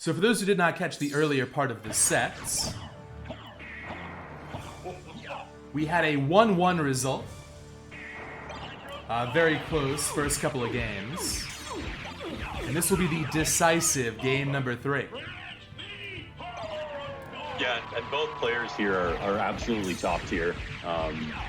So for those who did not catch the earlier part of the sets, we had a 1-1 result. Very close first couple of games. And this will be the decisive game number 3. Yeah, and both players here are absolutely top tier.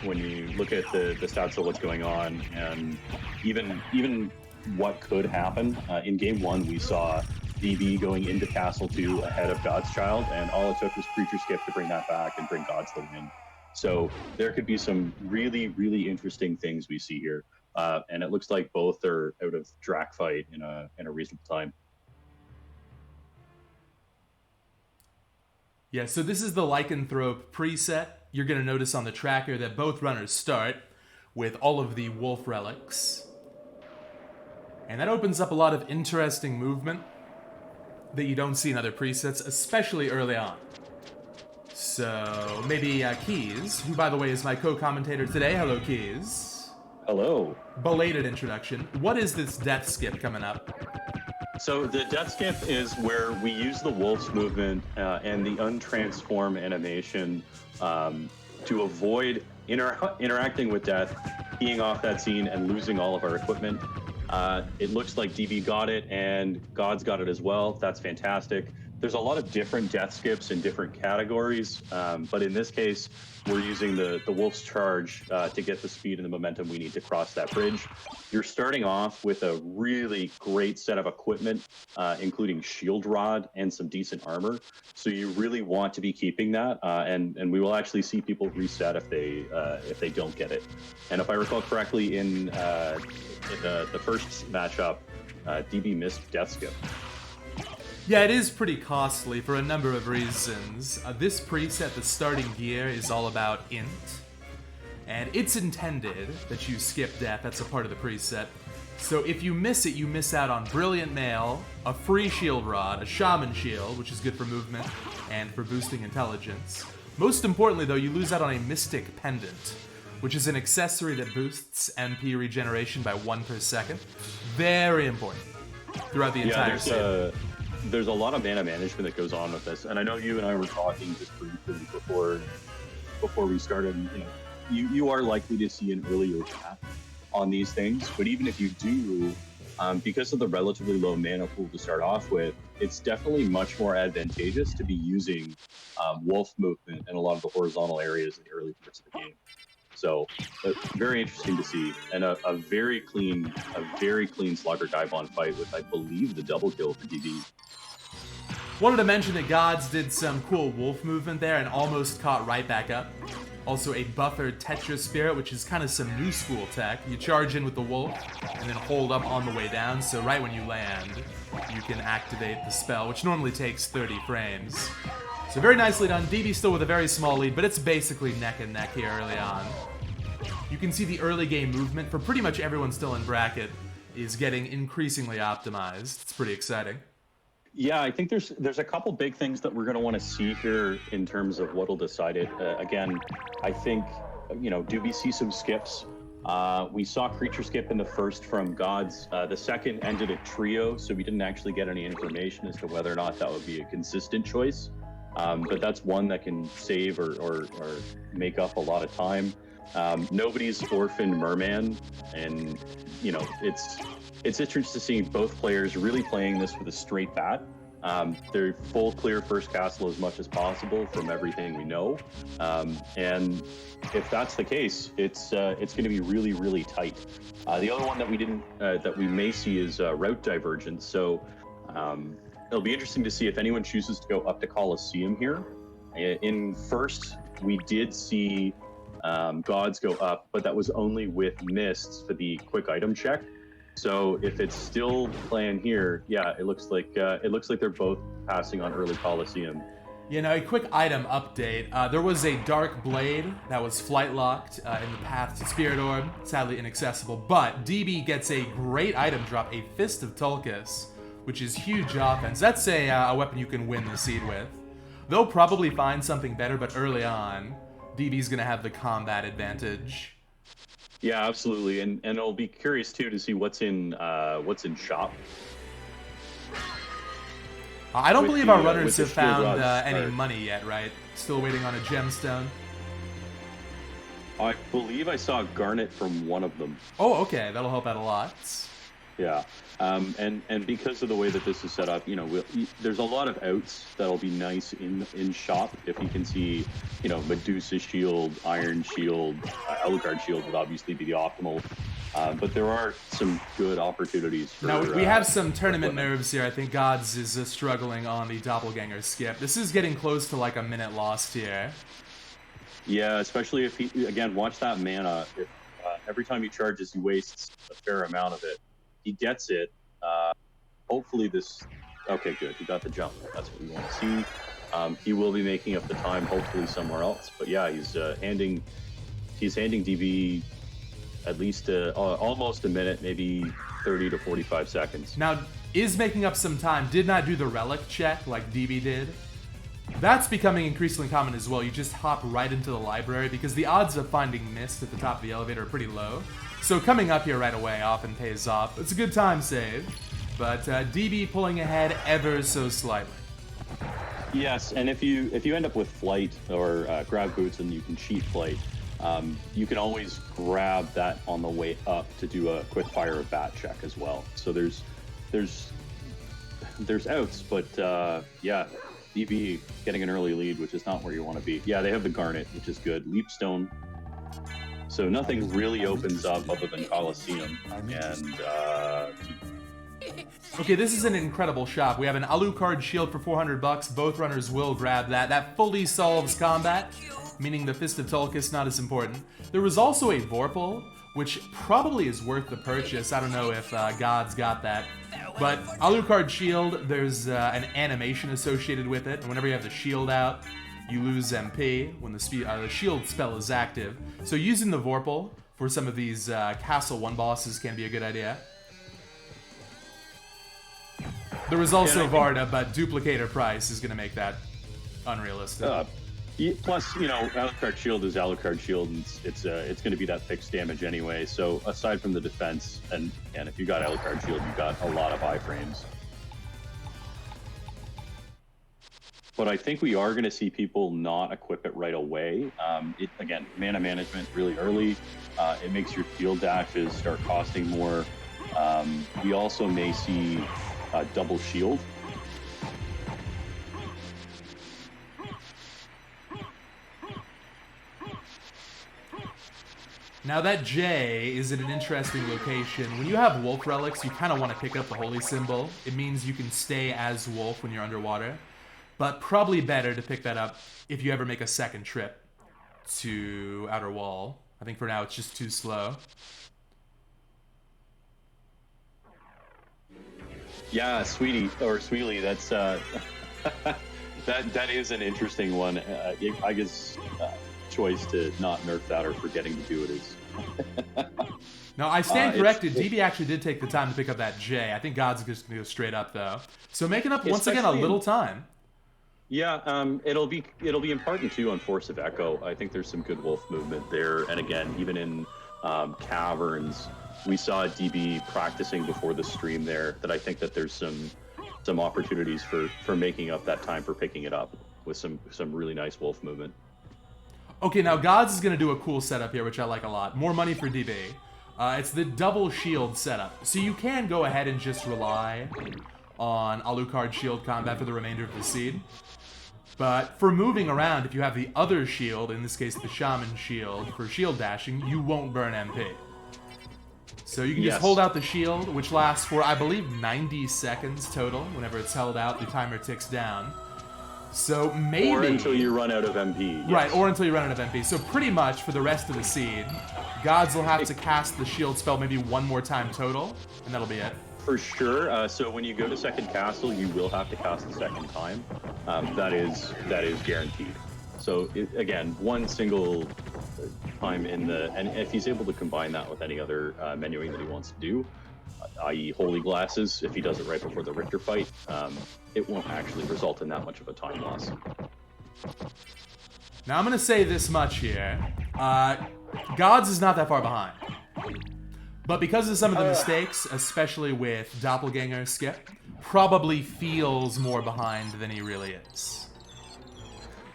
When you look at the stats of what's going on, and even what could happen. In game 1, we saw DB going into Castle 2 ahead of GodsChild, and all it took was Creature Skip to bring that back and bring Gods the win. So there could be some really, really interesting things we see here. And it looks like both are out of Drac fight in a reasonable time. Yeah, so this is the Lycanthrope preset. You're going to notice on the tracker that both runners start with all of the wolf relics. And that opens up a lot of interesting movement that you don't see in other presets, especially early on. So maybe Keys, who by the way is my co-commentator today. Hello, Keys. Hello. Belated introduction. What is this death skip coming up? So the death skip is where we use the wolf's movement and the untransform animation to avoid interacting with death, keying off that scene, and losing all of our equipment. It looks like DB got it, and Gods got it as well. That's fantastic. There's a lot of different death skips in different categories, but in this case, we're using the Wolf's Charge to get the speed and the momentum we need to cross that bridge. You're starting off with a really great set of equipment, including Shield Rod and some decent armor. So you really want to be keeping that, and we will actually see people reset if they don't get it. And if I recall correctly, in the first matchup, DB missed death skip. Yeah, it is pretty costly for a number of reasons. This preset, the starting gear, is all about int. And it's intended that you skip death. That's a part of the preset. So if you miss it, you miss out on Brilliant Mail, a free Shield Rod, a Shaman Shield, which is good for movement and for boosting intelligence. Most importantly, though, you lose out on a Mystic Pendant, which is an accessory that boosts MP regeneration by 1 per second. Very important throughout the entire set. There's a lot of mana management that goes on with this, and I know you and I were talking just briefly before we started. You are likely to see an earlier tap on these things, but even if you do, because of the relatively low mana pool to start off with, it's definitely much more advantageous to be using wolf movement in a lot of the horizontal areas in the early parts of the game. So very interesting to see, and a very clean Slugger Gaibon fight with, I believe, the double kill for DB. Wanted to mention that Gods did some cool wolf movement there and almost caught right back up. Also a buffered Tetra Spirit, which is kind of some new school tech. You charge in with the wolf and then hold up on the way down, so right when you land, you can activate the spell, which normally takes 30 frames. So very nicely done. DB still with a very small lead, but it's basically neck and neck here early on. You can see the early game movement for pretty much everyone still in bracket is getting increasingly optimized. It's pretty exciting. Yeah, I think there's a couple big things that we're going to want to see here in terms of what'll decide it. Again, I think, do we see some skips? We saw Creature Skip in the first from Gods. The second ended at Trio, so we didn't actually get any information as to whether or not that would be a consistent choice. But that's one that can save or make up a lot of time. Nobody's Orphan Merman, and it's interesting to see both players really playing this with a straight bat. They're full clear first castle as much as possible from everything we know, and if that's the case, it's going to be really, really tight. The other one that we may see is route divergence. So it'll be interesting to see if anyone chooses to go up to Colosseum here. In first, we did see Gods go up, but that was only with mists for the quick item check. So if it's still playing here, yeah, it looks like they're both passing on early Colosseum. A quick item update. There was a Dark Blade that was flight locked in the path to Spirit Orb, sadly inaccessible, but DB gets a great item drop, a Fist of Tulkas, which is huge offense. That's a weapon you can win the seed with. They'll probably find something better, but early on, DB's going to have the combat advantage. Yeah, absolutely, and I'll be curious too to see what's in shop. I don't With believe the, our with runners the have shield found rods any are- money yet, right? Still waiting on a gemstone. I believe I saw garnet from one of them. Oh, okay, that'll help out a lot. Yeah, and because of the way that this is set up, there's a lot of outs that'll be nice in shop. If you can see, Medusa shield, Iron shield, Alucard shield would obviously be the optimal. But there are some good opportunities for. Now, we have some for tournament equipment. nerves here. I think Gods is struggling on the Doppelganger skip. This is getting close to like a minute lost here. Yeah, especially if he again watch that mana. If every time he charges, he wastes a fair amount of it. He gets it. Hopefully this. Okay, good. He got the jump. That's what we want to see. He will be making up the time, hopefully somewhere else. But yeah, he's handing DB at least almost a minute, maybe 30 to 45 seconds. Now, is making up some time. Did not do the relic check like DB did. That's becoming increasingly common as well. You just hop right into the library because the odds of finding mist at the top of the elevator are pretty low. So coming up here right away often pays off. It's a good time save, but DB pulling ahead ever so slightly. Yes, and if you end up with flight or grab boots and you can cheat flight, you can always grab that on the way up to do a quick fire of bat check as well. So there's outs, but yeah, DB getting an early lead, which is not where you want to be. Yeah, they have the garnet, which is good. Leapstone. So nothing really opens up other than Colosseum and Okay, this is an incredible shop. We have an Alucard shield for 400 bucks. Both runners will grab that. That fully solves combat, meaning the Fist of Tulkas not as important. There was also a Vorpal, which probably is worth the purchase. I don't know if God's got that. But Alucard shield, there's an animation associated with it. And whenever you have the shield out, you lose MP when the shield spell is active. So using the Vorpal for some of these Castle 1 bosses can be a good idea. There was also Varda, but duplicator price is going to make that unrealistic. Plus, Alucard shield is Alucard shield, and it's going to be that fixed damage anyway. So aside from the defense, and if you got Alucard shield, you got a lot of iframes. But I think we are going to see people not equip it right away. Again, mana management really early. It makes your field dashes start costing more. We also may see double shield. Now that J is in an interesting location. When you have wolf relics, you kind of want to pick up the holy symbol. It means you can stay as wolf when you're underwater. But probably better to pick that up if you ever make a second trip to Outer Wall. I think for now it's just too slow. Yeah, Sweetie, that's that is an interesting one. I guess choice to not nerf that or forgetting to do it is. No, I stand corrected. DB actually did take the time to pick up that J. I think God's just gonna go straight up though. So making up once again a little time. Yeah, it'll be important too on Force of Echo. I think there's some good wolf movement there, and again, even in caverns, we saw DB practicing before the stream there. That I think that there's some opportunities for making up that time for picking it up with some really nice wolf movement. Okay, now Gods is gonna do a cool setup here, which I like a lot. More money for DB. It's the double shield setup, so you can go ahead and just rely on Alucard shield combat for the remainder of the seed. But for moving around, if you have the other shield, in this case the Shaman shield, for shield dashing, you won't burn MP. So you can just hold out the shield, which lasts for, I believe, 90 seconds total. Whenever it's held out, the timer ticks down. So maybe... Or until you run out of MP. Yes. Right, or until you run out of MP. So pretty much for the rest of the seed, Gods will have to cast the shield spell maybe one more time total, and that'll be it. For sure. So when you go to second castle, you will have to cast the second time. That is guaranteed. So again, one single time in the, and if he's able to combine that with any other menuing that he wants to do, i.e. Holy Glasses, if he does it right before the Richter fight, it won't actually result in that much of a time loss. Now I'm gonna say this much here. Gods is not that far behind. But because of some of the mistakes, especially with Doppelganger skip, probably feels more behind than he really is.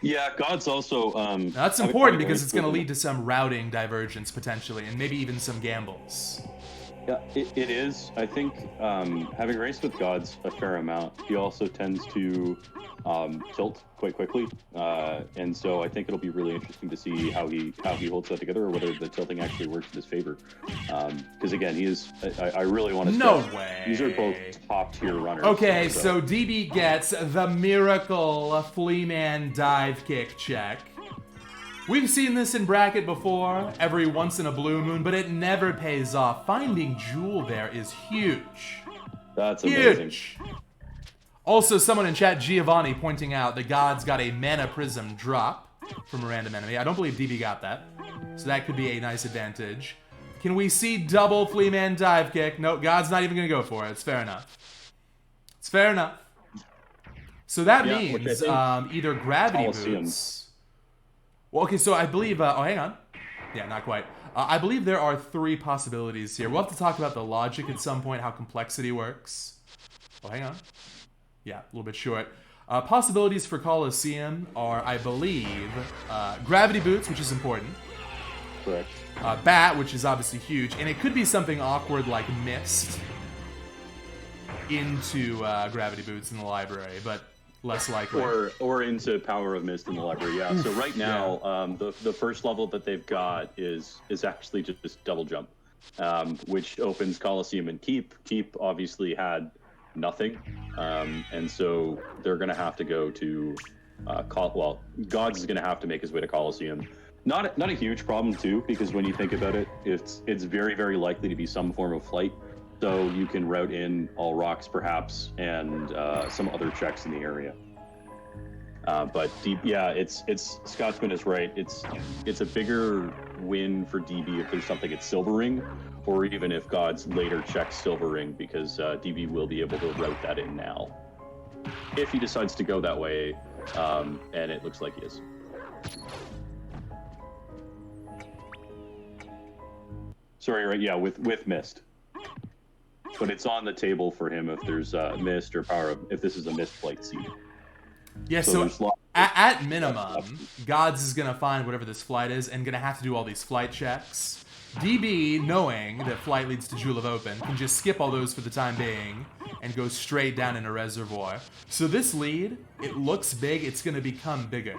Yeah, God's also... Now, that's important because it's going to lead to some routing divergence, potentially, and maybe even some gambles. Yeah, it is. I think having raced with Gods a fair amount, he also tends to tilt quite quickly, and so I think it'll be really interesting to see how he holds that together, or whether the tilting actually works in his favor. Because again, he is. I really want to. No way. These are both top tier runners. Okay, so DB gets the miracle Fleaman dive kick check. We've seen this in bracket before, every once in a blue moon, but it never pays off. Finding Jewel there is huge. That's amazing. Huge. Also, someone in chat, Giovanni, pointing out that God's got a Mana Prism drop from a random enemy. I don't believe DB got that, so that could be a nice advantage. Can we see double Fleaman dive kick? No, God's not even going to go for it. It's fair enough. It's fair enough. So that means either Gravity Boots... Well, okay, so I believe... oh, hang on. Yeah, not quite. I believe there are 3 possibilities here. We'll have to talk about the logic at some point, how complexity works. Oh, hang on. Yeah, a little bit short. Possibilities for Colosseum are, I believe, Gravity Boots, which is important. Correct. Bat, which is obviously huge. And it could be something awkward like Mist into Gravity Boots in the library, but... less likely. Or into Power of Mist in the library, yeah. So right now, the first level that they've got is actually just double jump, which opens Colosseum and Keep. Keep obviously had nothing, and so they're going to have to go to, Gods is going to have to make his way to Colosseum. Not a huge problem too, because when you think about it, it's very, very likely to be some form of flight. So you can route in all rocks, perhaps, and some other checks in the area. But it's Scotsman is right. It's a bigger win for DB if there's something at Silver Ring, or even if Gods later checks Silver Ring, because DB will be able to route that in now, if he decides to go that way, and it looks like he is. Sorry, right? Yeah, with Mist. But it's on the table for him if there's Mist or Power of... if this is a Mist flight seed. Yeah, so at minimum, Gods is going to find whatever this flight is and going to have to do all these flight checks. DB, knowing that flight leads to Jewel of Open, can just skip all those for the time being and go straight down in a reservoir. So this lead, it looks big. It's going to become bigger.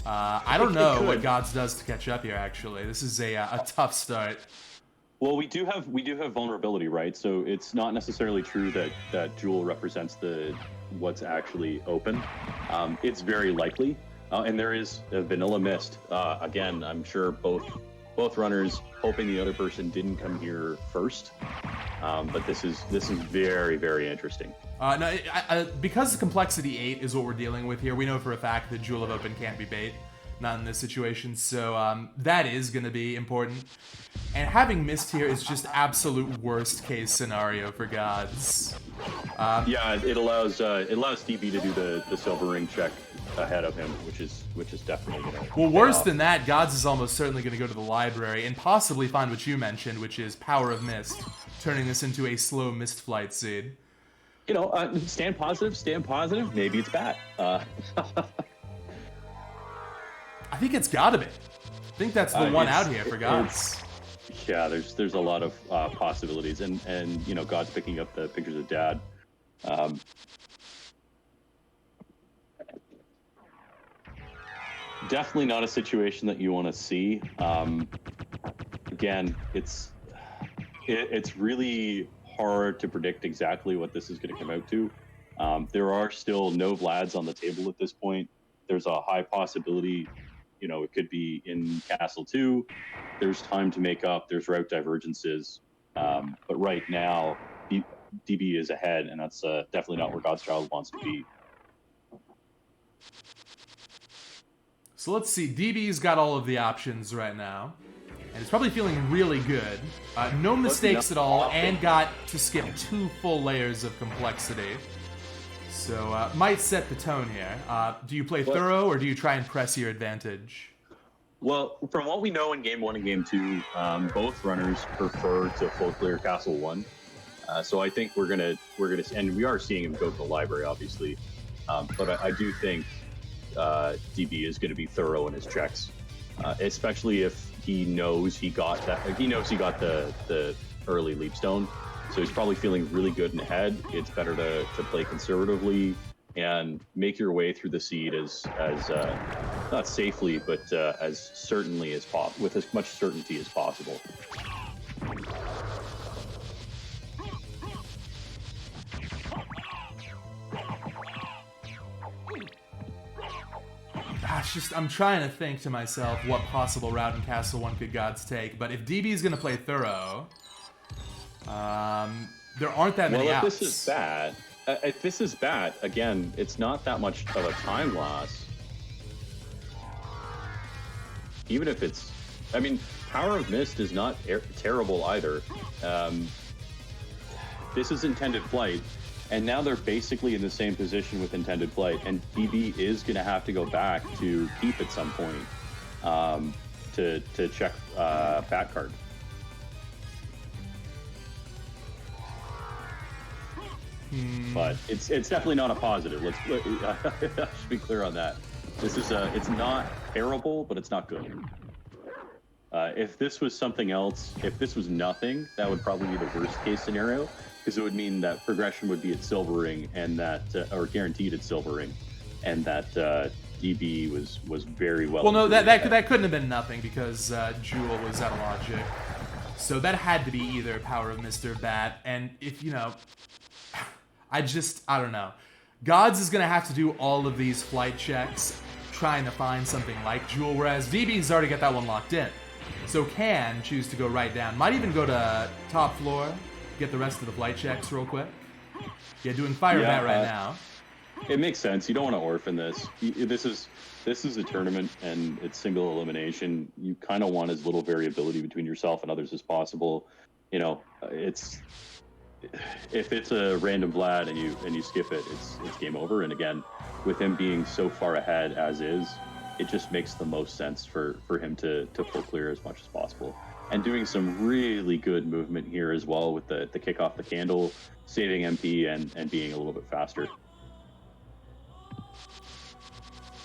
I don't know what Gods does to catch up here, actually. This is a tough start. Well, we do have vulnerability, right? So it's not necessarily true that Jewel represents what's actually open. It's very likely, and there is a vanilla Mist. Again, I'm sure both runners hoping the other person didn't come here first. But this is very, very interesting. No, because complexity 8 is what we're dealing with here, we know for a fact that Jewel of Open can't be bait. Not in this situation, so that is going to be important. And having Mist here is just absolute worst case scenario for Gods. Yeah, it allows DB to do the Silver Ring check ahead of him, which is definitely going to... Well, worse than that, Gods is almost certainly going to go to the library and possibly find what you mentioned, which is Power of Mist, turning this into a slow Mist flight seed. You know, stand positive. Maybe it's Bat. I think it's gotta be. I think that's the one out here for Gods. Yeah, there's a lot of possibilities, and you know, God's picking up the pictures of Dad. Definitely not a situation that you want to see. Again, it's really hard to predict exactly what this is going to come out to. There are still no Vlads on the table at this point. There's a high possibility. You know, it could be in Castle 2. There's time to make up. There's route divergences. But right now, DB is ahead, and that's definitely not where GodsChild wants to be. So let's see. DB's got all of the options right now. And he's probably feeling really good. No mistakes at all, and got to skip 2 full layers of complexity. So, might set the tone here. Do you play thorough, or do you try and press your advantage? Well, from what we know in Game 1 and Game 2, both runners prefer to full clear Castle 1. So I think we're gonna, and we are seeing him go to the library, obviously. But I do think DB is going to be thorough in his checks, especially if he knows he got that. He knows he got the early leap stone, so he's probably feeling really good in the head. It's better to play conservatively and make your way through the seed as not safely, but as certainly as possible, with as much certainty as possible. I'm trying to think to myself what possible route in Castle 1 could Gods take, but if DB is going to play Thorough, there aren't that many outs. If this is bad, again, it's not that much of a time loss. Even if it's, I mean, Power of Mist is not terrible either. This is Intended Flight. And now they're basically in the same position with Intended Flight, and DB is going to have to go back to keep at some point to check Bat Card. But it's definitely not a positive. I should be clear on that. This is it's not terrible, but it's not good. If this was something else, if this was nothing, that would probably be the worst case scenario, because it would mean that progression would be at Silvering, and that or guaranteed at Silvering, and that DB was very well. Well, no, that couldn't have been nothing, because Jewel was out of logic, so that had to be either Power of Mr. Bat. And if I don't know. Gods is gonna have to do all of these flight checks trying to find something like Jewel, whereas DB's already got that one locked in. So can choose to go right down. Might even go to top floor, get the rest of the flight checks real quick. Yeah, doing Fire Bat right now. It makes sense. You don't want to orphan this. This is a tournament, and it's single elimination. You kind of want as little variability between yourself and others as possible. If it's a random Vlad and you skip it, it's game over. And again, with him being so far ahead as is, it just makes the most sense for him to full clear as much as possible. And doing some really good movement here as well with the kick off the candle, saving MP and being a little bit faster.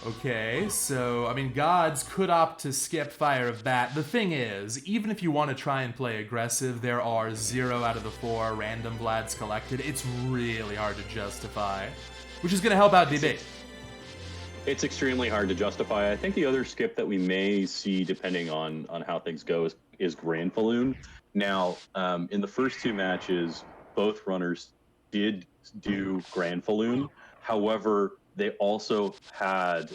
Okay, so, I mean, Gods could opt to skip Fire of Bat. The thing is, even if you want to try and play aggressive, there are 0 out of the 4 random Vlads collected. It's really hard to justify, which is going to help out DB. It's extremely hard to justify. I think the other skip that we may see, depending on how things go, is Grand Falloon. Now, in the first 2 matches, both runners did do Grand Falloon. However, they also had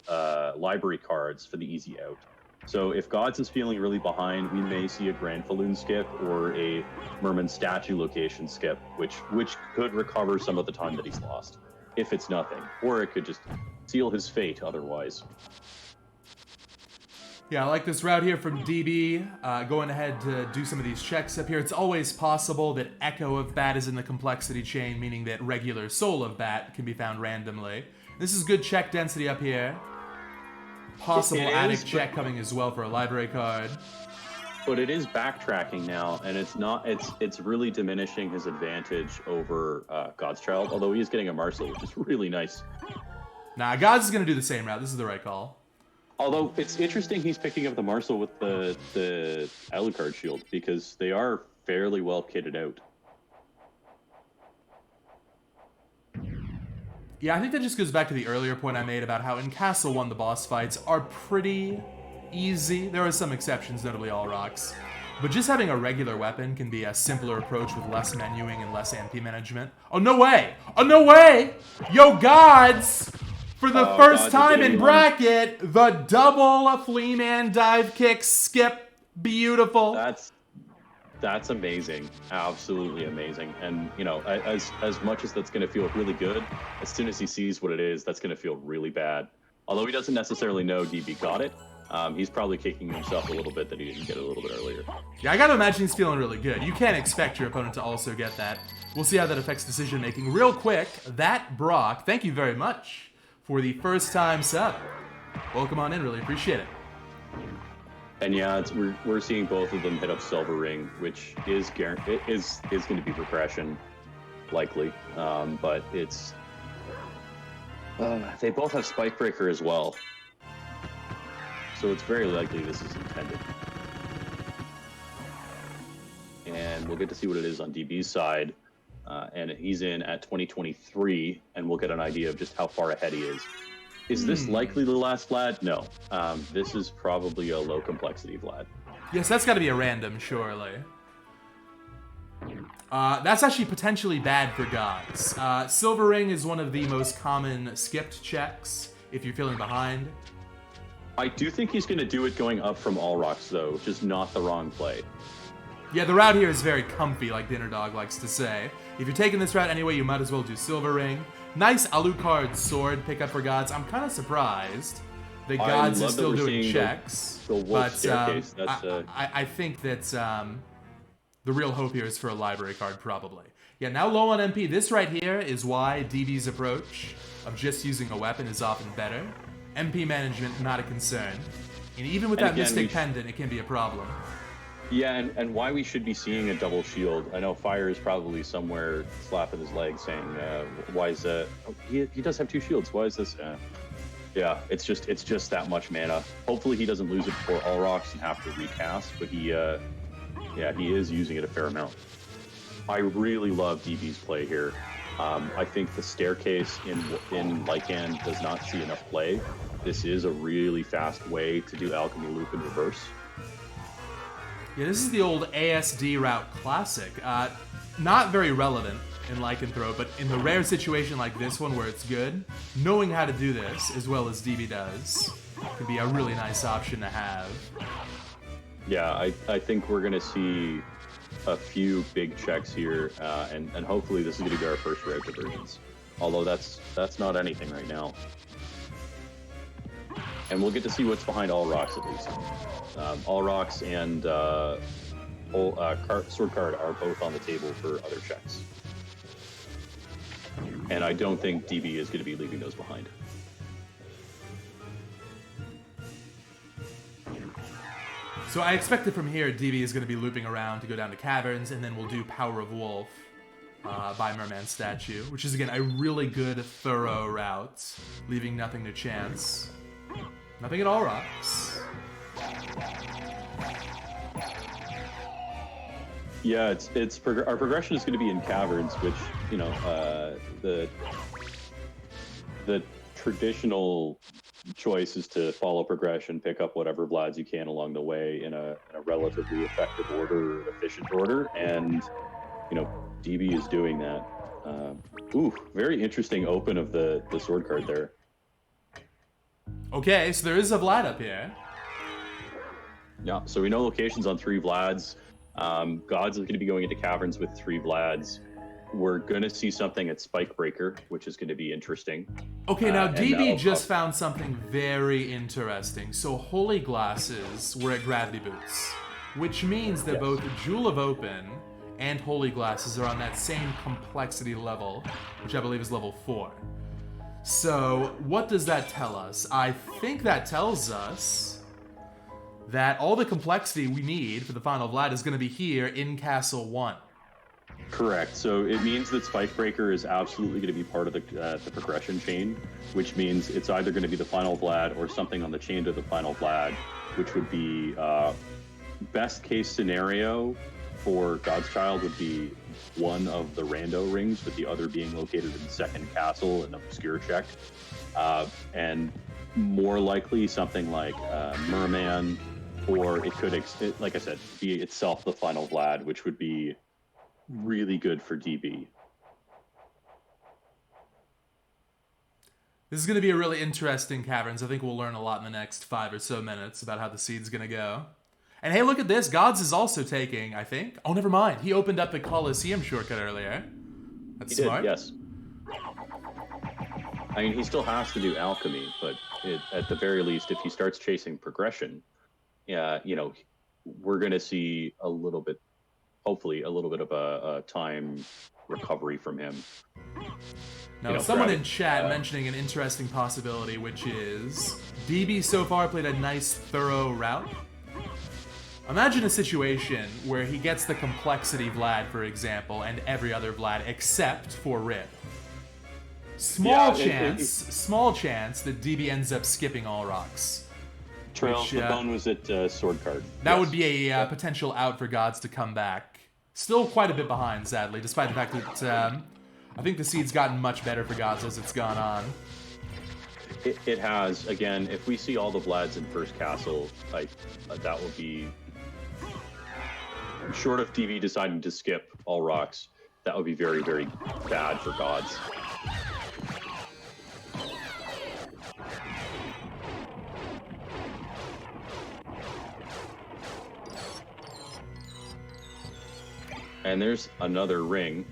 library cards for the easy out. So if Gods is feeling really behind, we may see a Grand Falloon skip or a Merman statue location skip, which could recover some of the time that he's lost, if it's nothing. Or it could just seal his fate otherwise. Yeah, I like this route here from DB, going ahead to do some of these checks up here. It's always possible that Echo of Bat is in the complexity chain, meaning that regular Soul of Bat can be found randomly. This is good check density up here. Possible attic check coming as well for a library card. But it is backtracking now, and it's really diminishing his advantage over GodsChild, although he is getting a Marcel, which is really nice. Nah, Gods is going to do the same route. This is the right call. Although it's interesting he's picking up the Marcel with the Alucard shield, because they are fairly well kitted out. Yeah, I think that just goes back to the earlier point I made about how in Castle 1 the boss fights are pretty easy. There are some exceptions, notably All Rocks. But just having a regular weapon can be a simpler approach with less menuing and less MP management. Oh, no way! Oh, no way! Yo, Gods! For the first time in bracket, the double Fleaman dive kick skip. Beautiful. That's amazing. Absolutely amazing. And, as much as that's going to feel really good, as soon as he sees what it is, that's going to feel really bad. Although he doesn't necessarily know DB got it, he's probably kicking himself a little bit that he didn't get it a little bit earlier. Yeah, I gotta imagine he's feeling really good. You can't expect your opponent to also get that. We'll see how that affects decision making. Real quick, that Brock, thank you very much for the first time sub. Welcome on in, really appreciate it. And yeah, we're seeing both of them hit up Silver Ring, which is going to be progression. likely. But it's they both have Spike Breaker as well, so it's very likely this is intended. And we'll get to see what it is on DB's side. And he's in at 2023, and we'll get an idea of just how far ahead he is. Is this likely the last Vlad? No. This is probably a low complexity Vlad. Yes, that's got to be a random, surely. That's actually potentially bad for Gods. Silver Ring is one of the most common skipped checks if you're feeling behind. I do think he's going to do it going up from All Rocks, though, which is not the wrong play. Yeah, the route here is very comfy, like Dinner Dog likes to say. If you're taking this route anyway, you might as well do Silver Ring. Nice Alucard sword pickup for Gods. I'm kind of surprised that Gods is still doing checks. The wolf staircase. I think that the real hope here is for a library card, probably. Yeah, now low on MP. This right here is why DB's approach of just using a weapon is often better. MP management, not a concern. And even with that Mystic Pendant, it can be a problem. Yeah, and why we should be seeing a double shield. I know Fire is probably somewhere slapping his leg saying, why is that? Oh, he does have 2 shields. Why is this? Yeah, it's just that much mana. Hopefully he doesn't lose it before All Rocks and have to recast, but he is using it a fair amount. I really love DB's play here. I think the staircase in Lycan does not see enough play. This is a really fast way to do Alchemy Loop in reverse. Yeah, this is the old ASD route classic. Not very relevant in Lycanthrope, but in the rare situation like this one where it's good, knowing how to do this as well as DB does can be a really nice option to have. Yeah, I think we're going to see a few big checks here, and hopefully this is going to be our first rare divergence. Although that's not anything right now. And we'll get to see what's behind All Rocks at least. All Rocks and Sword Card are both on the table for other checks. And I don't think DB is going to be leaving those behind. So I expect that from here, DB is going to be looping around to go down to Caverns, and then we'll do Power of Wolf by Merman Statue, which is, again, a really good, thorough route, leaving nothing to chance. Nothing at all rocks. Yeah, our progression is going to be in Caverns, which, you know, the traditional choice is to follow progression, pick up whatever Vlads you can along the way in a relatively effective order, efficient order, and, you know, DB is doing that. Very interesting open of the sword card there. Okay, so there is a Vlad up here. Yeah, so we know locations on 3 Vlads. Gods is going to be going into Caverns with 3 Vlads. We're going to see something at Spike Breaker, which is going to be interesting. Okay, now DB just found something very interesting. So Holy Glasses were at Gravity Boots, which means that both Jewel of Open and Holy Glasses are on that same complexity level, which I believe is level 4. So what does that tell us? I think that tells us that all the complexity we need for the final Vlad is going to be here in Castle 1. Correct. So it means that Spike Breaker is absolutely going to be part of the progression chain, which means it's either going to be the final Vlad or something on the chain to the final Vlad, which would be best case scenario for GodsChild would be one of the Rando rings, with the other being located in the second castle, an obscure check. And more likely something like Merman, or it could, like I said, be itself the final Vlad, which would be really good for DB. This is going to be a really interesting Caverns. I think we'll learn a lot in the next 5 or so minutes about how the seed's going to go. And hey, look at this. Gods is also taking, I think. Oh, never mind. He opened up the Colosseum shortcut earlier. That's smart. Did, yes. I mean, he still has to do alchemy, but at the very least, if he starts chasing progression, you know, we're going to see a little bit, hopefully, a little bit of a time recovery from him. Now, someone in chat mentioning an interesting possibility, which is DB so far played a nice, thorough route. Imagine a situation where he gets the complexity Vlad, for example, and every other Vlad except for Rib. Small chance that DB ends up skipping all rocks. Trails, the bone was at sword card. That would be a potential out for Gods to come back. Still quite a bit behind, sadly, despite the fact that I think the seed's gotten much better for Gods as it's gone on. It has. Again, if we see all the Vlads in first castle, like that would be, short of DB deciding to skip all rocks, that would be very, very bad for Gods. And there's another ring.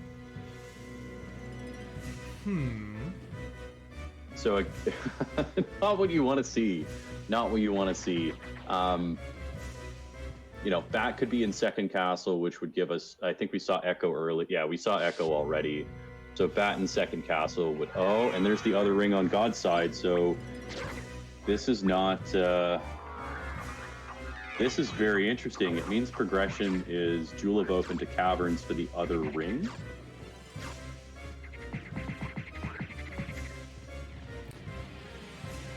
So, not what you want to see. Not what you want to see. You know, Bat could be in second castle, which would give us, I think we saw Echo early. Yeah, we saw Echo already. So Bat in second castle would, oh, and there's the other ring on God's side. So this is not, this is very interesting. It means progression is Jewel of Open to Caverns for the other ring.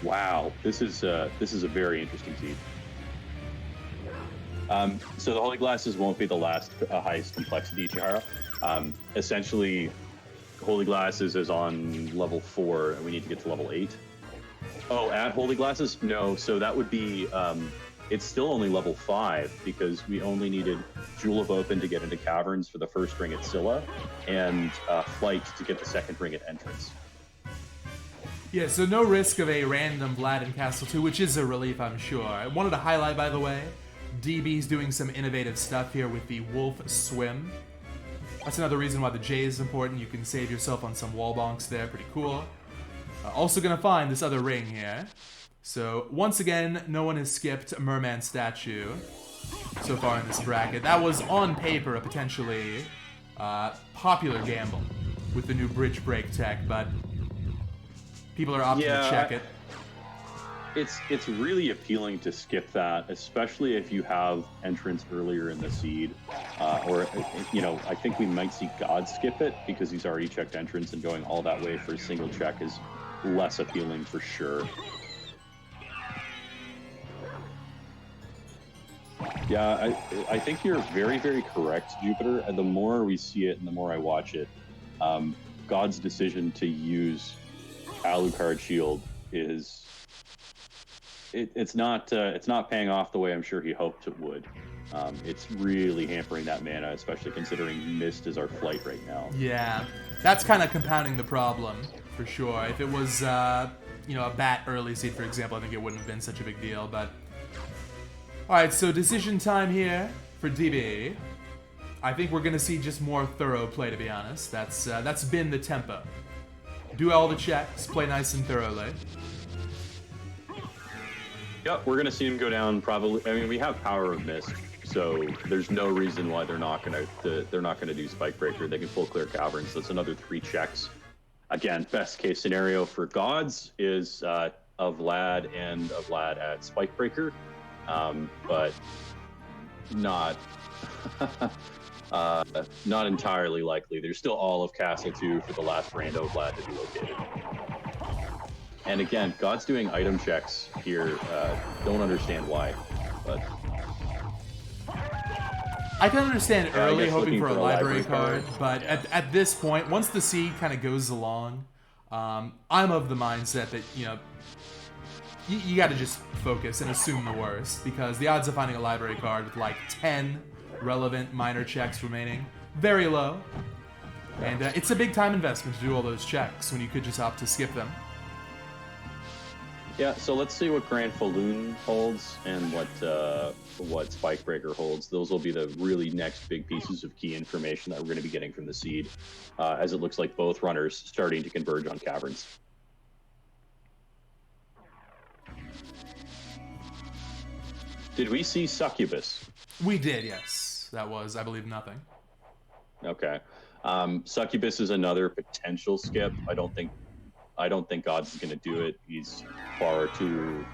Wow, this is a very interesting seed. So the Holy Glasses won't be the last highest complexity Chihara. Essentially, Holy Glasses is on level 4, and we need to get to level 8. Oh, at Holy Glasses? No, so that would be, it's still only level 5, because we only needed Jewel of Open to get into Caverns for the first ring at Scylla, and Flight to get the second ring at Entrance. Yeah, so no risk of a random Vlad in Castle 2, which is a relief, I'm sure. I wanted to highlight, by the way, DB's doing some innovative stuff here with the Wolf Swim. That's another reason why the J is important. You can save yourself on some wall bonks there. Pretty cool. Also gonna find this other ring here. So, once again, no one has skipped a Merman statue so far in this bracket. That was, on paper, a potentially popular gamble with the new bridge break tech, but people are opting to check it. It's really appealing to skip that, especially if you have entrance earlier in the seed. Or, you know, I think we might see God skip it because he's already checked entrance, and going all that way for a single check is less appealing for sure. Yeah, I think you're very, very correct, Jupiter. And the more we see it and the more I watch it, God's decision to use Alucard Shield is... It's not paying off the way I'm sure he hoped it would. It's really hampering that mana, especially considering Mist is our flight right now. Yeah, that's kind of compounding the problem, for sure. If it was, you know, a Bat early seed, for example, I think it wouldn't have been such a big deal, but... Alright, so decision time here for DB. I think we're going to see just more thorough play, to be honest. That's been the tempo. Do all the checks, play nice and thoroughly. Yep, we're going to see him go down probably. I mean, we have Power of Mist, so there's no reason why they're not going to do Spike Breaker. They can full clear Caverns. So that's another 3 checks. Again, best case scenario for Gods is a Vlad and a Vlad at Spike Breaker, but not not entirely likely. There's still all of Castle 2 for the last Rando Vlad to be located. And again, God's doing item checks here. Don't understand why, but... I can understand early hoping for a library card, but at this point, once the seed kind of goes along, I'm of the mindset that, you know, you got to just focus and assume the worst, because the odds of finding a library card with like 10 relevant minor checks remaining, very low. And it's a big time investment to do all those checks when you could just opt to skip them. Yeah, so let's see what Grand Falloon holds and what Spike Breaker holds. Those will be the really next big pieces of key information that we're going to be getting from the seed, as it looks like both runners starting to converge on Caverns. Did we see Succubus? We did, yes. That was, I believe, nothing. Okay. Succubus is another potential skip. I don't think Gods is going to do it. He's far too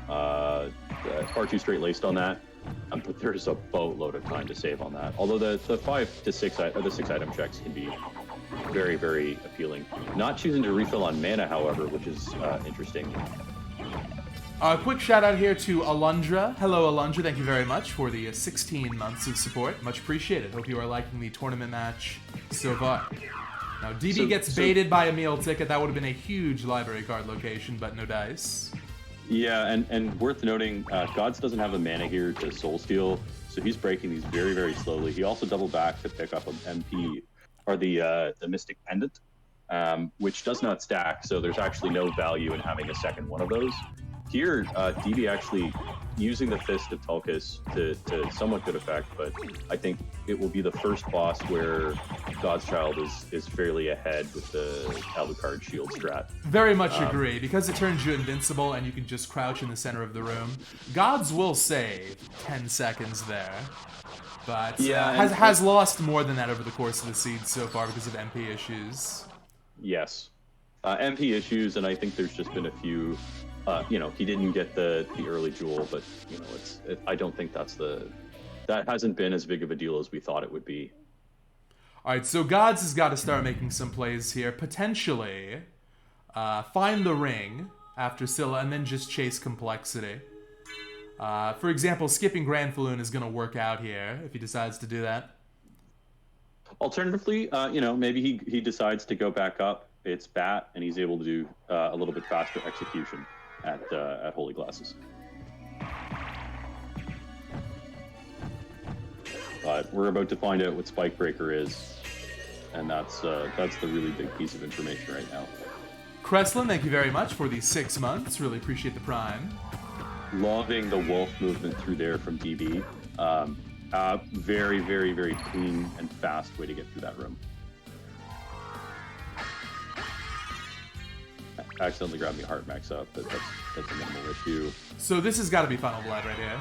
far too straight-laced on that. But there's a boatload of time to save on that. Although the 5 to 6 the 6 item checks can be very, very appealing. Not choosing to refill on mana, however, which is interesting. A quick shout out here to Alundra. Hello, Alundra. Thank you very much for the 16 months of support. Much appreciated. Hope you are liking the tournament match so far. Now, DB gets baited by a meal ticket. That would have been a huge library card location, but no dice. Yeah, and worth noting, Gods doesn't have the mana here to Soul Steal, so he's breaking these very, very slowly. He also doubled back to pick up an MP, or the Mystic Pendant, which does not stack, so there's actually no value in having a second one of those. Here, DB actually using the Fist of Tulkas to somewhat good effect, but I think it will be the first boss where GodsChild is fairly ahead with the Alucard shield strat. Very much agree, because it turns you invincible and you can just crouch in the center of the room. Gods will save 10 seconds there, but has lost more than that over the course of the seed so far because of MP issues. Yes. MP issues, and I think there's just been a few... he didn't get the early jewel, but I don't think that hasn't been as big of a deal as we thought it would be. All right, so Gods has got to start making some plays here. Potentially, find the ring after Scylla, and then just chase complexity. For example, skipping Grand Falloon is going to work out here if he decides to do that. Alternatively, maybe he decides to go back up. It's Bat, and he's able to do a little bit faster execution at Holy Glasses. But we're about to find out what Spikebreaker is, and that's the really big piece of information right now. Kreslin, thank you very much for the 6 months. Really appreciate the prime. Loving the wolf movement through there from DB. Very, very, very clean and fast way to get through that room. I accidentally grabbed the heart max up, but that's a minimal issue. So this has got to be Final Blood right here.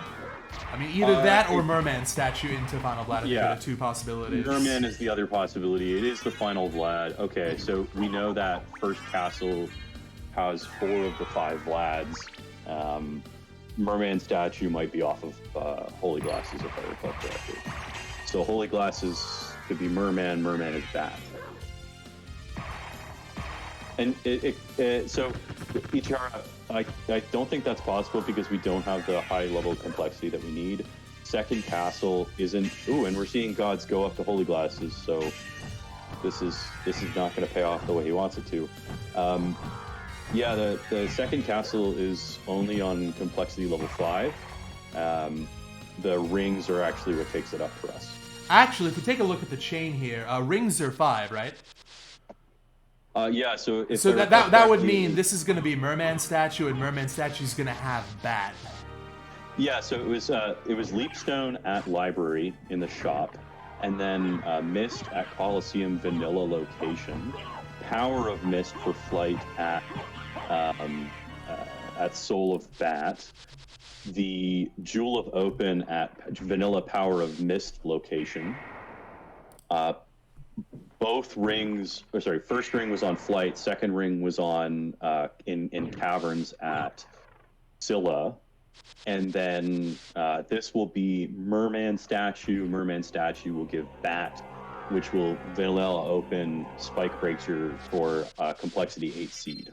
I mean, either that or Merman statue into Final Blood are the two possibilities. Merman is the other possibility. It is the Final Vlad. Okay, so we know that first castle has 4 of the 5 Vlads. Merman statue might be off of Holy Glasses, if I recall correctly. So Holy Glasses could be Merman. Merman is Bat. And so Ichihara, I don't think that's possible because we don't have the high level of complexity that we need. Second castle isn't. Ooh, and we're seeing Gods go up to Holy Glasses, so this is not going to pay off the way he wants it to. The second castle is only on complexity level 5. The rings are actually what takes it up for us. Actually, if we take a look at the chain here, rings are 5, right? So that would mean this is going to be Merman statue, and Merman statue is going to have Bat. Yeah, so it was Leapstone at Library in the shop, and then Mist at Coliseum Vanilla location, Power of Mist for Flight at Soul of Bat, the Jewel of Open at Vanilla Power of Mist location. Both rings, first ring was on Flight, second ring was on in Caverns at Scylla, and then this will be Merman statue. Merman statue will give Bat, which will Vanilla Open Spikebreaker for complexity 8 seed,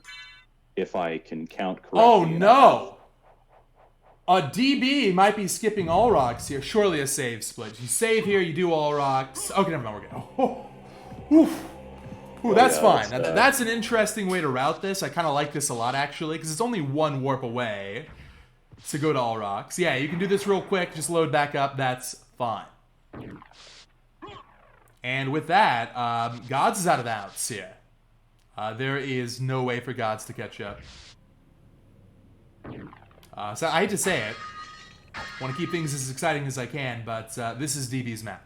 if I can count correctly. Oh no! A DB might be skipping all rocks here. Surely a save split. You save here, you do all rocks. Okay, never mind, we're good. Oh. Oof. Ooh, that's fine. That's an interesting way to route this. I kind of like this a lot, actually, because it's only 1 warp away to go to all rocks. Yeah, you can do this real quick. Just load back up. That's fine. And with that, Gods is out of outs here. There is no way for Gods to catch up. So I hate to say it. I want to keep things as exciting as I can, but this is DB's match.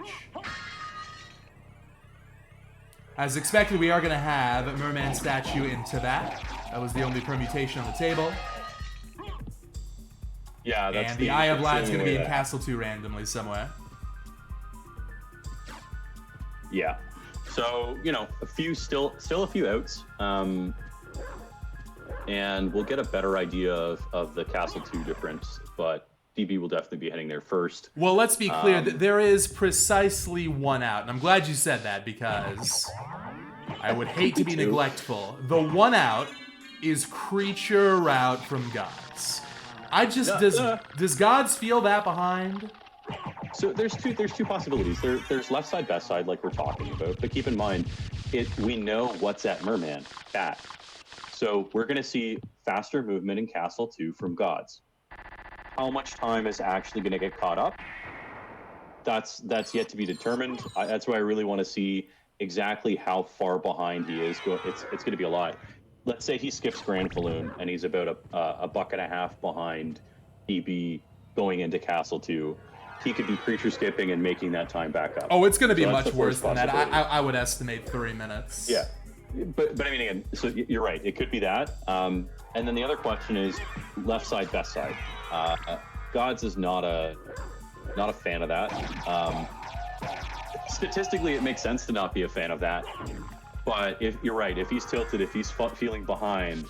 As expected, we are going to have Merman statue into that. That was the only permutation on the table. Yeah, that's and the Eye of Vlad's going to be in Castle 2 randomly somewhere. Yeah. So, still a few outs. and we'll get a better idea of the Castle 2 difference, but DB will definitely be heading there first. Well, let's be clear. There is precisely one out, and I'm glad you said that because I would hate to be neglectful. The one out is Creature Route from Gods. Does Gods feel that behind? So there's two possibilities. There's left side, best side, like we're talking about. But keep in mind, we know what's at Merman, that. So we're going to see faster movement in Castle 2 from Gods. How much time is actually going to get caught up? That's yet to be determined. That's why I really want to see exactly how far behind he is. It's going to be a lot. Let's say he skips Grand Falloon and he's about a buck and a half behind DB going into Castle 2. He could be creature skipping and making that time back up. Oh, it's going to be much worse than that. I would estimate 3 minutes. Yeah. But I mean, again, so you're right. It could be that. And then the other question is left side, best side. Gods is not a fan of that. Statistically, it makes sense to not be a fan of that. But if you're right, if he's tilted, if he's feeling behind,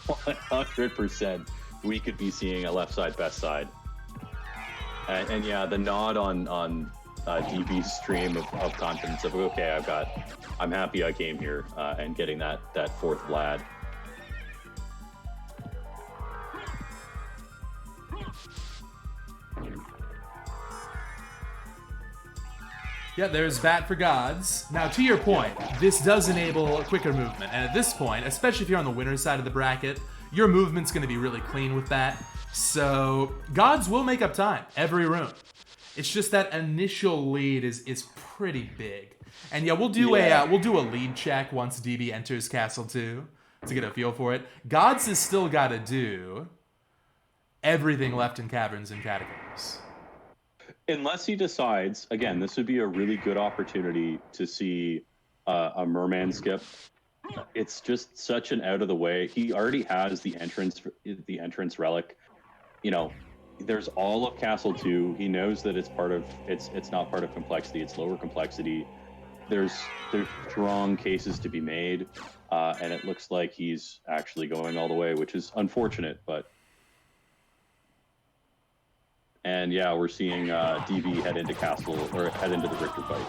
100%, we could be seeing a left side, best side. And yeah, the nod on DB's stream of confidence of okay, I'm happy I came here and getting that fourth Vlad. Yeah, there's Bat for Gods. Now, to your point, this does enable quicker movement. And at this point, especially if you're on the winner's side of the bracket, your movement's going to be really clean with that. So, Gods will make up time every room. It's just that initial lead is pretty big. And yeah, we'll do a lead check once DB enters Castle 2 to get a feel for it. Gods has still got to do everything left in Caverns and Catacombs. Unless he decides, again, this would be a really good opportunity to see a Merman skip. It's just such an out of the way. He already has the entrance relic. You know, there's all of Castle 2. He knows that it's not part of complexity. It's lower complexity. There's strong cases to be made, and it looks like he's actually going all the way, which is unfortunate, but. And yeah, we're seeing DB head into the Richter fight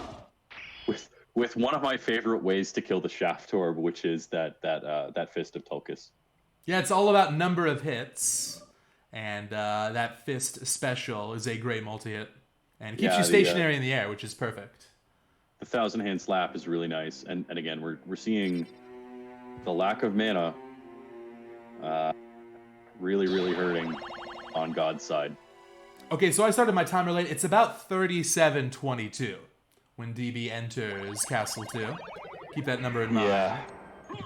with one of my favorite ways to kill the Shaft Orb, which is that Fist of Tulkas. Yeah, it's all about number of hits, and that Fist special is a great multi-hit and keeps you stationary in the air, which is perfect. The 1,000-hand slap is really nice, and again, we're seeing the lack of mana really hurting on God's side. Okay, so I started my timer late. It's about 37:22 when DB enters Castle 2. Keep that number in mind. Yeah,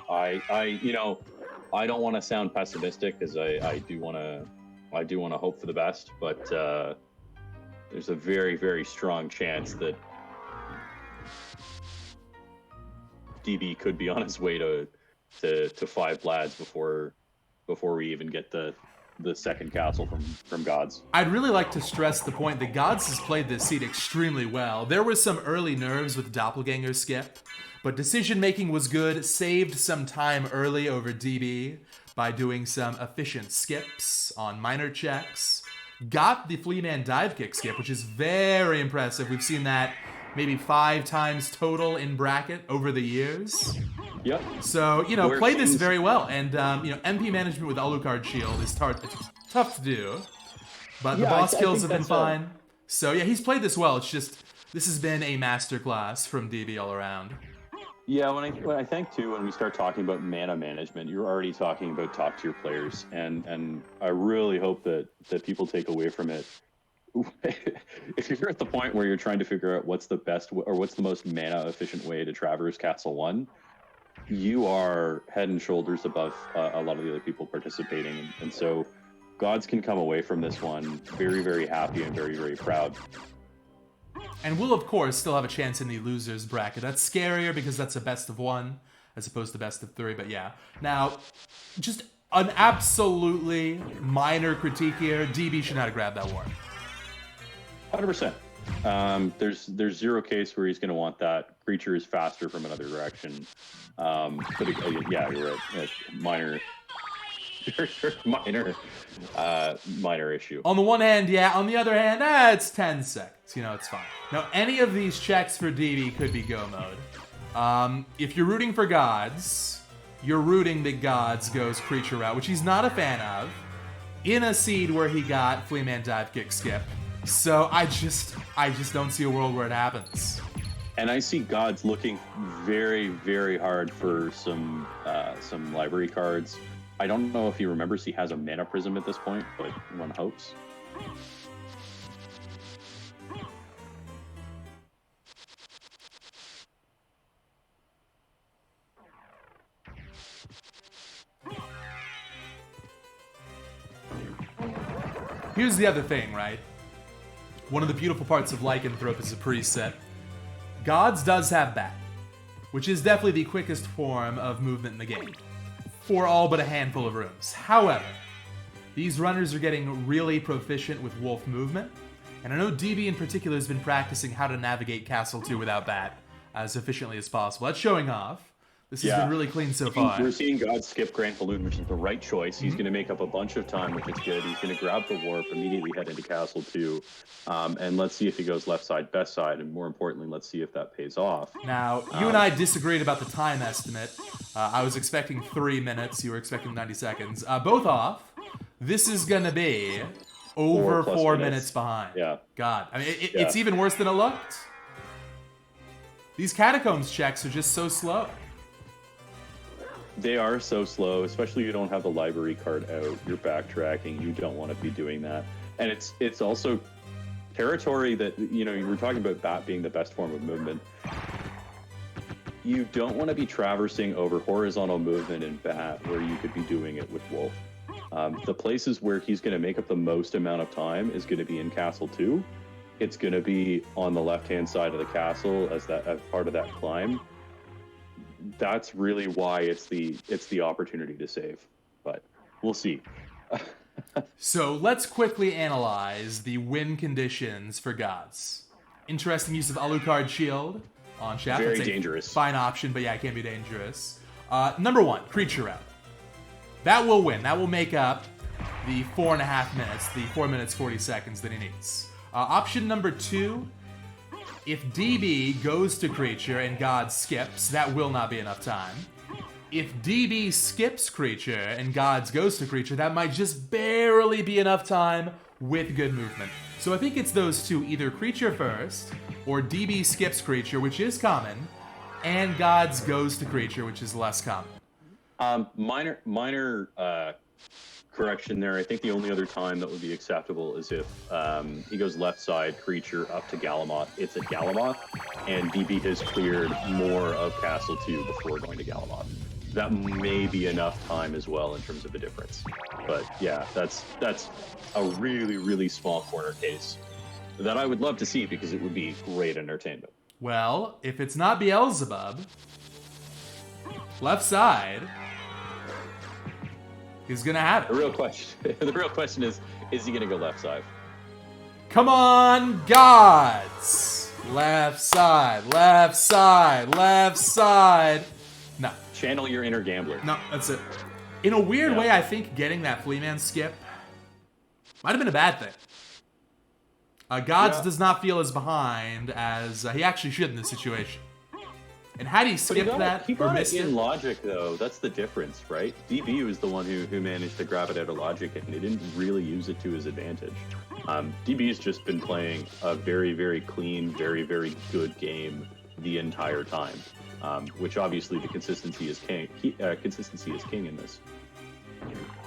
I don't want to sound pessimistic because I do want to hope for the best, but there's a very strong chance that DB could be on his way to 5 Vlads before we even get the second castle from Gods. I'd really like to stress the point that Gods has played this seed extremely well. There were some early nerves with Doppelganger skip, but decision making was good, saved some time early over DB by doing some efficient skips on minor checks, got the Fleaman dive kick skip, which is very impressive. We've seen that maybe 5 times total in bracket over the years. Yep. So, played this very well. And, MP management with Alucard Shield is tough to do. But the boss kills have been fine. So, yeah, he's played this well. It's just, this has been a masterclass from DB all around. Yeah, when I think, too, when we start talking about mana management, you're already talking about top-tier players. And I really hope that people take away from it. If you're at the point where you're trying to figure out what's the best or what's the most mana-efficient way to traverse Castle 1, you are head and shoulders above a lot of the other people participating. And so Gods can come away from this one very happy and very proud. And we'll, of course, still have a chance in the losers bracket. That's scarier because that's a best of 1 as opposed to best of 3, but yeah. Now, just an absolutely minor critique here. DB should know how to grab that war. 100%. There's zero case where he's going to want that. Creature is faster from another direction. But yeah, you're right. Minor very, very minor issue. On the one hand, yeah. On the other hand, it's 10 seconds. You know, it's fine. Now, any of these checks for DB could be go mode. If you're rooting for Gods, you're rooting that Gods goes creature route, which he's not a fan of, in a seed where he got Fleaman dive kick skip. So I just don't see a world where it happens. And I see Gods looking very, very hard for some library cards. I don't know if he remembers he has a Mana Prism at this point, but one hopes. Here's the other thing, right? One of the beautiful parts of Lycanthrope as a preset. Gods does have Bat, which is definitely the quickest form of movement in the game, for all but a handful of rooms. However, these runners are getting really proficient with Wolf movement, and I know DB in particular has been practicing how to navigate Castle 2 without Bat as efficiently as possible. That's showing off. This has been really clean so far. We're seeing God skip Grand Balloon, which is the right choice. He's going to make up a bunch of time, which is good. He's going to grab the Warp, immediately head into Castle 2. And let's see if he goes left side, best side, and more importantly, let's see if that pays off. Now, you and I disagreed about the time estimate. I was expecting 3 minutes. You were expecting 90 seconds. Both off. This is going to be over 4 minutes behind. Yeah. God. I mean, it's even worse than it looked. These Catacombs checks are just so slow. They are so slow, especially if you don't have the library card out. You're backtracking. You don't want to be doing that. And it's also territory that, you know, you were talking about Bat being the best form of movement. You don't want to be traversing over horizontal movement in Bat where you could be doing it with Wolf. The places where he's going to make up the most amount of time is going to be in Castle 2. It's going to be on the left-hand side of the castle as part of that climb. That's really why it's the opportunity to save, but we'll see. So let's quickly analyze the win conditions for Gods. Interesting use of Alucard Shield on Shaft. Very dangerous. Fine option, but yeah, it can be dangerous. Number 1, Creature Route. That will win. That will make up the 4.5 minutes, the 4 minutes 40 seconds that he needs. Option number 2. If DB goes to creature and God skips, that will not be enough time. If DB skips creature and Gods goes to creature, that might just barely be enough time with good movement. So I think it's those two, either creature first, or DB skips creature, which is common, and Gods goes to creature, which is less common. Minor correction there. I think the only other time that would be acceptable is if he goes left side creature up to Galamoth. It's at Galamoth, and DB has cleared more of Castle 2 before going to Galamoth. That may be enough time as well in terms of the difference. But yeah, that's a really, really small corner case that I would love to see because it would be great entertainment. Well, if it's not Beelzebub, left side is gonna have it. The real question is he gonna go left side? Come on, Gods! Left side, left side, left side. No. Channel your inner gambler. No, that's it. In a weird way, I think getting that Fleaman skip might have been a bad thing. Gods does not feel as behind as he actually should in this situation. And had he skipped that he or got missed it in it, logic though. That's the difference, right? DB was the one who managed to grab it out of logic, and he didn't really use it to his advantage. DB has just been playing a very, very clean, very, very good game the entire time, which obviously the consistency is king. Consistency is king in this.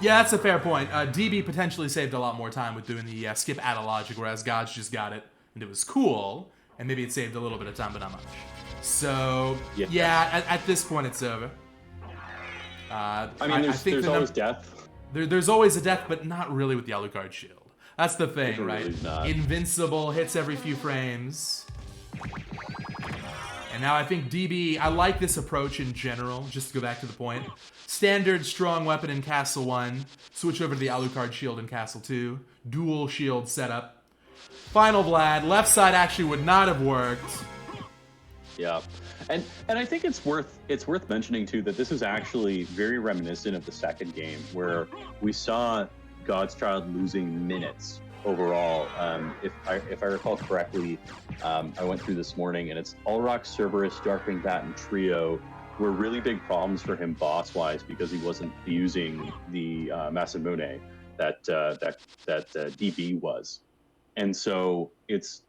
yeah, that's a fair point. DB potentially saved a lot more time with doing the skip out of logic, whereas Gods just got it and it was cool, and maybe it saved a little bit of time, but not much. So, yeah, at this point, it's over. I mean, there's always death. There's always a death, but not really with the Alucard Shield. That's the thing, right? Really Invincible, hits every few frames. And now I think DB, I like this approach in general, just to go back to the point. Standard strong weapon in Castle 1, switch over to the Alucard Shield in Castle 2, dual shield setup. Final Vlad, left side actually would not have worked. Yeah, And I think it's worth mentioning too that this is actually very reminiscent of the second game where we saw GodsChild losing minutes overall. If I recall correctly, I went through this morning and it's Ulrock, Cerberus, Darkwing Bat, and Trio were really big problems for him boss-wise because he wasn't using the Masamune that DB was, and so it's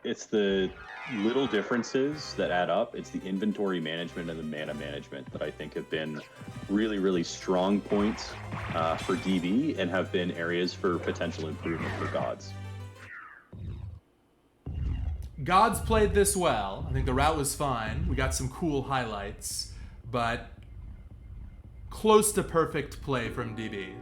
the little differences that add up. It's the inventory management and the mana management that I think have been really, really strong points for DB and have been areas for potential improvement for Gods. Gods played this well. I think the route was fine. We got some cool highlights, but close to perfect play from DB.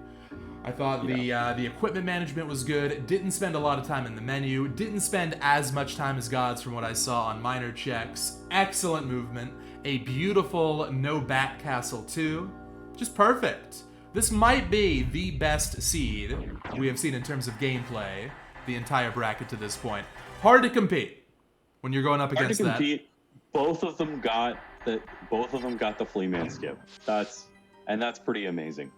I thought the equipment management was good. Didn't spend a lot of time in the menu. Didn't spend as much time as Gods from what I saw on minor checks. Excellent movement. A beautiful no bat castle too. Just perfect. This might be the best seed we have seen in terms of gameplay the entire bracket to this point. Hard to compete when you're going up against that. Both of them got the Fleaman skip. That's pretty amazing.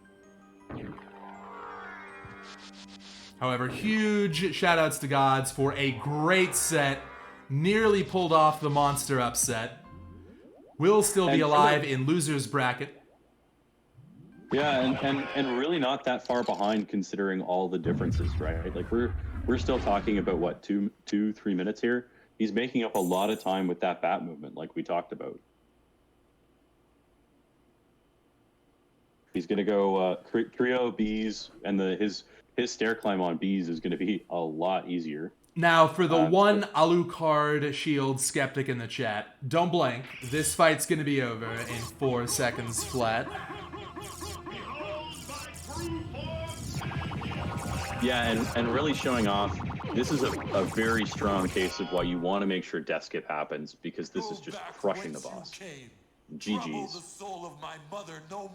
However, huge shout-outs to Gods for a great set. Nearly pulled off the monster upset. Will still be alive in loser's bracket. Yeah, and really not that far behind considering all the differences, right? Like we're still talking about what 2-3 minutes here. He's making up a lot of time with that bat movement, like we talked about. He's gonna go trio bees, and his stair climb on bees is gonna be a lot easier. Now, for the one Alucard Shield skeptic in the chat, don't blink. This fight's gonna be over in 4 seconds flat. Yeah, and really showing off, this is a very strong case of why you want to make sure death skip happens, because this is just crushing the boss. GG's.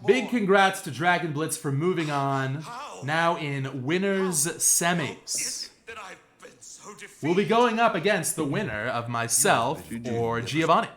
Big congrats to DragonBlitz for moving on, now in winners semis. We'll be going up against the winner of myself or Giovanni.